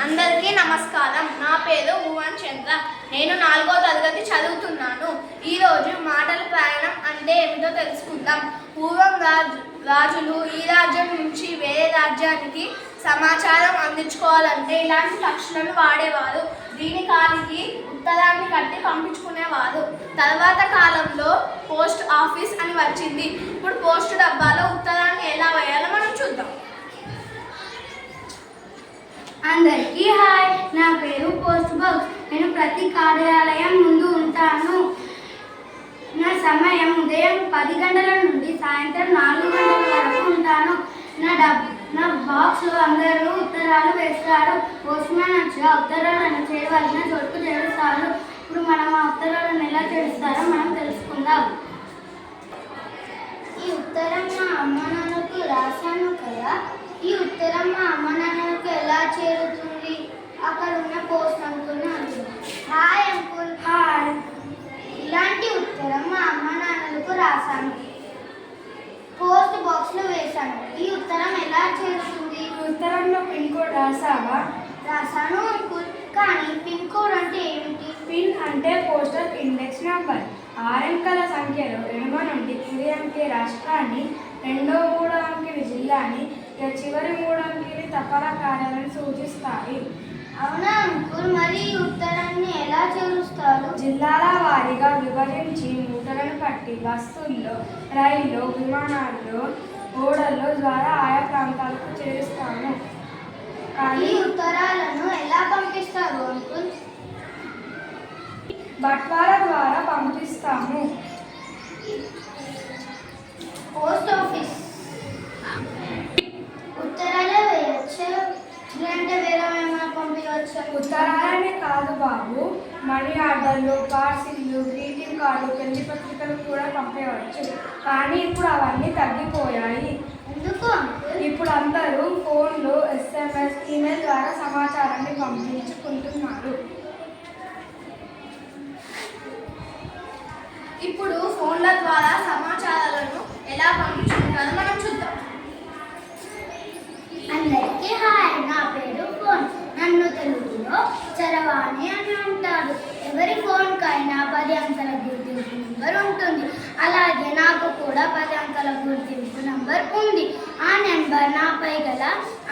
అందరికీ నమస్కారం. నా పేరు భువన్ చంద్ర. నేను 4వ తరగతి చదువుతున్నాను. ఈరోజు మాటల ప్రయాణం అంటే ఏమిటో తెలుసుకుందాం. పూర్వం రాజులు ఈ రాజ్యం నుంచి వేరే రాజ్యానికి సమాచారం అందించుకోవాలంటే ఇలాంటి పక్షులను వాడేవారు. దీని కాలికి ఉత్తరాన్ని కట్టి పంపించుకునేవారు. తర్వాత కాలంలో పోస్ట్ ఆఫీస్ అని వచ్చింది. ఇప్పుడు పోస్ట్ డబ్బాలో ఉత్తరాన్ని ఎలా వేయాలో మనం చూద్దాం. అందరికీ హాయ్. నా పేరు పోస్ట్ బాక్స్. నేను ప్రతి కార్యాలయం ముందు ఉంటాను. నా సమయం ఉదయం 10 గంటల నుండి సాయంత్రం 4 గంటల వరకు ఉంటాను. నా బాక్స్లో అందరూ ఉత్తరాలు వేస్తారు. పోస్ట్ మ్యాన్ వచ్చి ఆ ఉత్తరాలను చేయవలసిన చోటుకు చేరుస్తారు. ఇప్పుడు మనం ఆ ఉత్తరాలను ఎలా చేస్తారో మనం తెలుసుకుందాం. ఈ ఉత్తరం మా అమ్మ నాన్నకు రాశాను కదా. ఈ ఉత్తరం మా అమ్మ నాన్నలకు ఎలా చేరుతుంది? అక్కడ ఉన్న పోస్ట్ అంకుల్ అంటున్నాను. Hi uncle. హాయ్. ఇలాంటి ఉత్తరం మా అమ్మ నాన్నలకు రాశాను. పోస్ట్ బాక్స్లో వేశాను. ఈ ఉత్తరం ఎలా చేరుతుంది? ఉత్తరంలో పిన్ కోడ్ రాసావా? రాశాను అంకుల్. కానీ పిన్ కోడ్ అంటే ఏమిటి? పిన్ అంటే పోస్టల్ ఇండెక్స్ నెంబర్. 6 అంకెల సంఖ్యలో ఎడమ నుండి కుడి అంకె రాష్ట్రాన్ని, 2వ 3వ అంకెని జిల్లాని, చివరి 3 అంకెని తపాలా కార్యాలను సూచిస్తాయి. అవునా అంకుల్. మరి ఈ ఉత్తరాన్ని ఎలా చేరుస్తారు? జిల్లాల వారీగా విభజించి మూటలను కట్టి బస్సుల్లో, రైల్లో, విమానాల్లో, ఓడల్లో ద్వారా ఆయా ప్రాంతాలకు చేరుస్తాము. ఈ ఉత్తరాలను ఎలా పంపిస్తారు అంకుల్? బట్వాల ద్వారా పంపిస్తాము. పోస్ట్ ఆఫీస్ ఉత్తరాలే వేయచ్చు లేదంటే వేరే ఏమైనా పంపించవచ్చు? ఉత్తరాలనే కాదు బాబు, మనీ ఆర్డర్లు, పార్సిల్లు, గ్రీటింగ్ కార్డు, పెళ్లి పత్రికలు కూడా పంపేయవచ్చు. కానీ ఇప్పుడు అవన్నీ తగ్గిపోయాయి. ఎందుకు అంకుల్? ఇప్పుడు అందరూ ఫోన్లు, SMS, ఈమెయిల్ ద్వారా సమాచారాన్ని పంపించుకుంటున్నారు. ఇప్పుడు ఫోన్ల ద్వారా సమాచారాలను ఎలా పంపించుకుంటారో మనం చూద్దాం. అందరికీ హాయ్. నా పేరు ఫోన్. నన్ను తెలుగులో చరవాణి అని అంటారు. ఎవరి ఫోన్కైనా 10 అంకెల గుర్తింపు నంబర్ ఉంటుంది. అలాగే నాకు కూడా 10 అంకెల గుర్తింపు నంబర్ ఉంది. ఆ నెంబర్ నాపై గల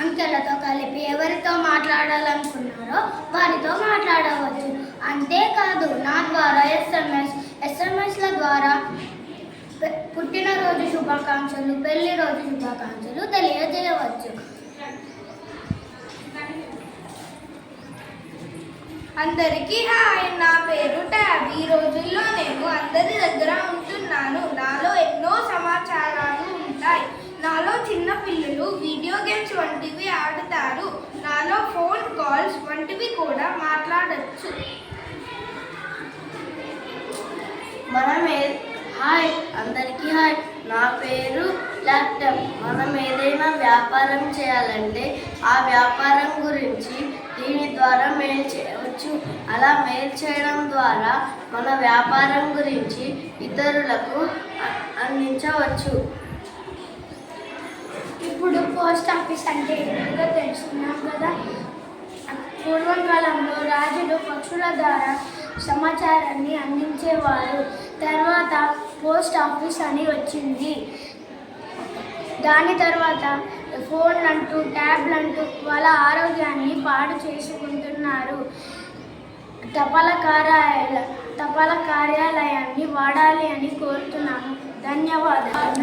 అంకెలతో కలిపి ఎవరితో మాట్లాడాలనుకున్నారో వారితో మాట్లాడవచ్చు. అంతేకాదు నా ద్వారా ఎస్ఎంఎస్ల ద్వారా పుట్టినరోజు శుభాకాంక్షలు, పెళ్లి రోజు శుభాకాంక్షలు తెలియజేయవచ్చు. అందరికీ హాయ్. నా పేరు ట్యాబ్. ఈ రోజుల్లో నేను అందరి దగ్గర ఉంటున్నాను. నాలో ఎన్నో సమాచారాలు ఉంటాయి. నాలో చిన్న పిల్లలు వీడియో గేమ్స్ వంటివి ఆడుతారు. నాలో ఫోన్ కాల్స్ వంటివి కూడా మాట్లాడచ్చు. హాయ్. అందరికీ హాయ్. నా పేరు ల్యాప్టాప్. మనం ఏదైనా వ్యాపారం చేయాలంటే ఆ వ్యాపారం గురించి దీని ద్వారా మెయిల్ చేయవచ్చు. అలా మెయిల్ చేయడం ద్వారా మన వ్యాపారం గురించి ఇతరులకు అందించవచ్చు. ఇప్పుడు పోస్ట్ ఆఫీస్ అంటే ఏమిటో తెలుసుకున్నాం కదా. పూర్వం కాలంలో రాజులు పక్షుల ద్వారా సమాచారాన్ని అందించేవారు. తర్వాత పోస్ట్ ఆఫీస్ అని వచ్చింది. దాని తర్వాత ఫోన్లంటూ, ట్యాబ్లంటూ వాళ్ళ ఆరోగ్యాన్ని పాడు చేసుకుంటున్నారు. తపాలా కార్యాలయాన్ని వాడాలి అని కోరుతున్నాను. ధన్యవాదాలు.